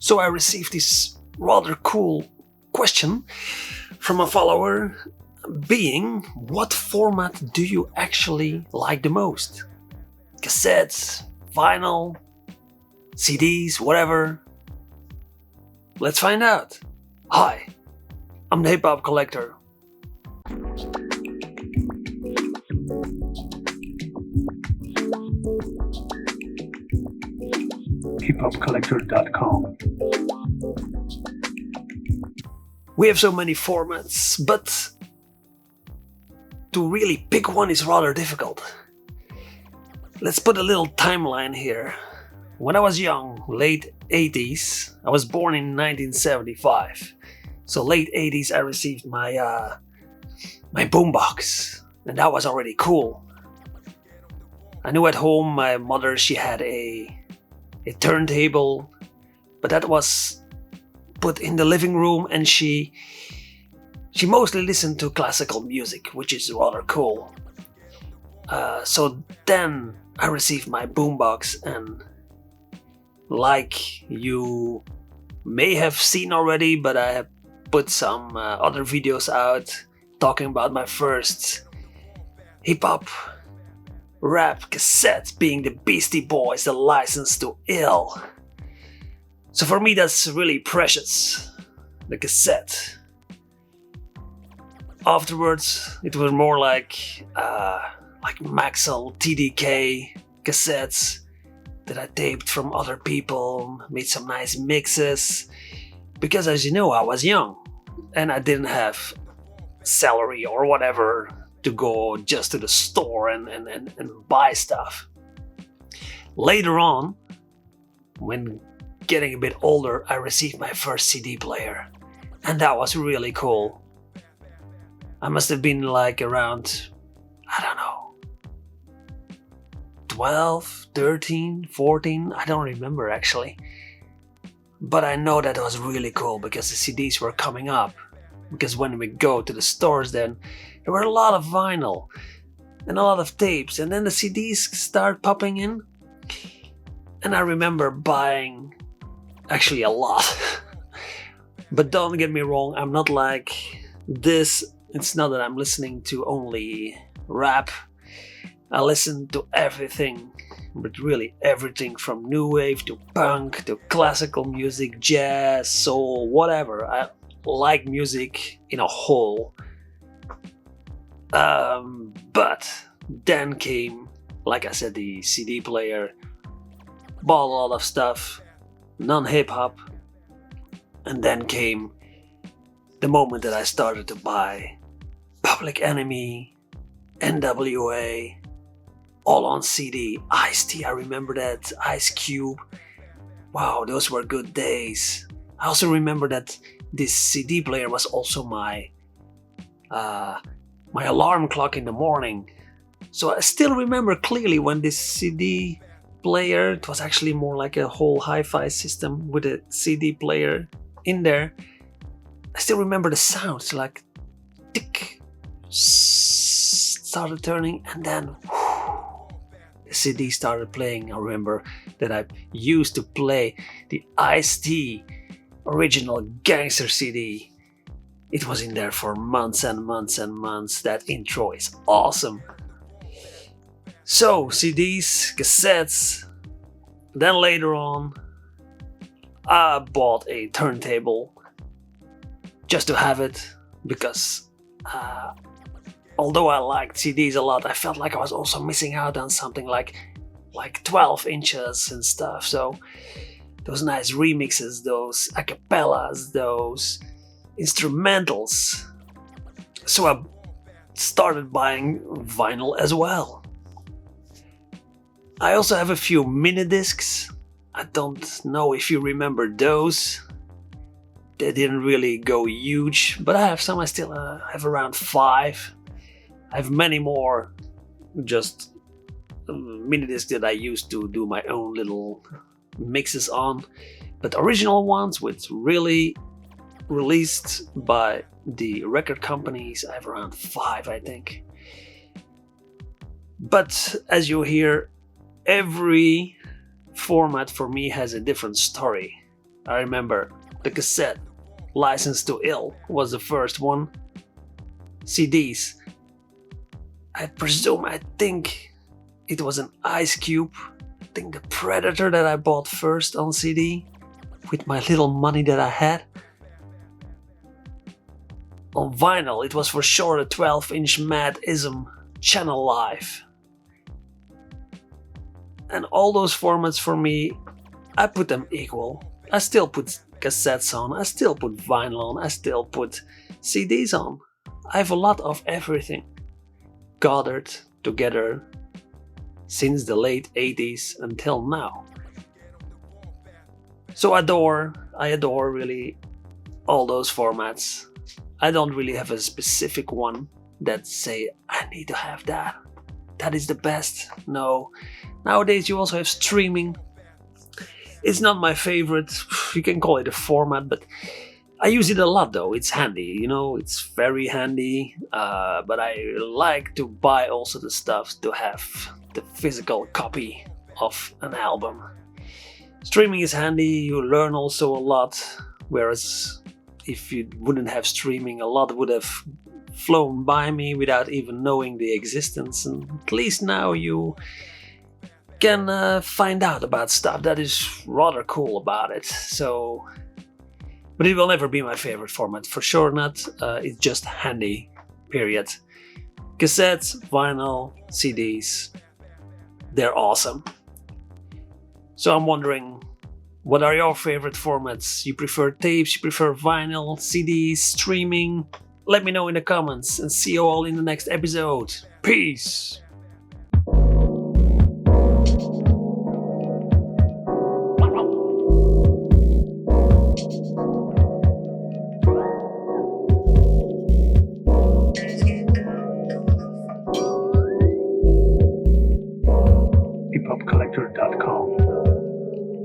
So I received this rather cool question from a follower being, what format do you actually like the most? Cassettes, vinyl, CDs, whatever? Let's find out. Hi, I'm the hip-hop collector. hiphopcollector.com. We have so many formats, but to really pick one is rather difficult. Let's put a little timeline here. When I was young, late 80s, I was born in 1975. So late 80s I received my boombox, and that was already cool. I knew at home my mother, she had a turntable, but that was put in the living room, and she mostly listened to classical music, which is rather cool. So then I received my boombox, and like you may have seen already, but I have put some other videos out talking about my first hip-hop rap cassette being the Beastie Boys, the License to Ill. So for me that's really precious, the cassette. Afterwards it was more like Maxell, TDK cassettes that I taped from other people, made some nice mixes, because as you know I was young and I didn't have salary or whatever to go just to the store and buy stuff. Later on, when getting a bit older, I received my first CD player, and that was really cool. I must have been like around, I don't know, 12, 13, 14, I don't remember actually. But I know that was really cool because the CDs were coming up. Because when we go to the stores then, there were a lot of vinyl and a lot of tapes, and then the CDs start popping in. And I remember buying actually a lot. But don't get me wrong, I'm not like this. It's not that I'm listening to only rap. I listen to everything, but really everything from new wave to punk to classical music, jazz, soul, whatever. I like music in a whole. But then came, like I said, the CD player, bought a lot of stuff, non-hip-hop, and then came the moment that I started to buy Public Enemy, NWA, all on CD, Ice-T, I remember that, Ice Cube. Wow, those were good days. I also remember that this CD player was also my alarm clock in the morning. So I still remember clearly when this CD player, it was actually more like a whole hi-fi system with a CD player in there. I still remember the sounds, like tick, started turning, and then the CD started playing. I remember that I used to play the Ice-T original Gangster CD. It was in there for months and months and months. That intro is awesome. So CDs, cassettes. Then later on I bought a turntable just to have it, because although I liked CDs a lot, I felt like I was also missing out on something like 12 inches and stuff. So those nice remixes, those acapellas, those instrumentals. So I started buying vinyl as well. I also have a few mini discs. I don't know if you remember those. They didn't really go huge, but I have some. I still have around 5. I have many more just mini discs that I used to do my own little mixes on, but original ones with really released by the record companies, I have around 5, I think. But as you hear, every format for me has a different story. I remember the cassette, License to Ill, was the first one. CDs, I think it was an Ice Cube. I think the Predator that I bought first on CD with my little money that I had. On vinyl, it was for sure a 12-inch Mad-ism Channel Live. And all those formats for me, I put them equal. I still put cassettes on, I still put vinyl on, I still put CDs on. I have a lot of everything gathered together since the late 80s until now. So I adore really all those formats. I don't really have a specific one that say I need to have that. That is the best. No. Nowadays you also have streaming. It's not my favorite. You can call it a format, but I use it a lot though. It's handy, it's very handy. But I like to buy also the stuff to have the physical copy of an album. Streaming is handy, you learn also a lot. Whereas if you wouldn't have streaming, a lot would have flown by me without even knowing the existence. And at least now you can find out about stuff that is rather cool about it. So, but it will never be my favorite format, for sure not. It's just handy, period. Cassettes, vinyl, CDs, they're awesome. So I'm wondering, what are your favorite formats? You prefer tapes, you prefer vinyl, CDs, streaming? Let me know in the comments and see you all in the next episode. Peace!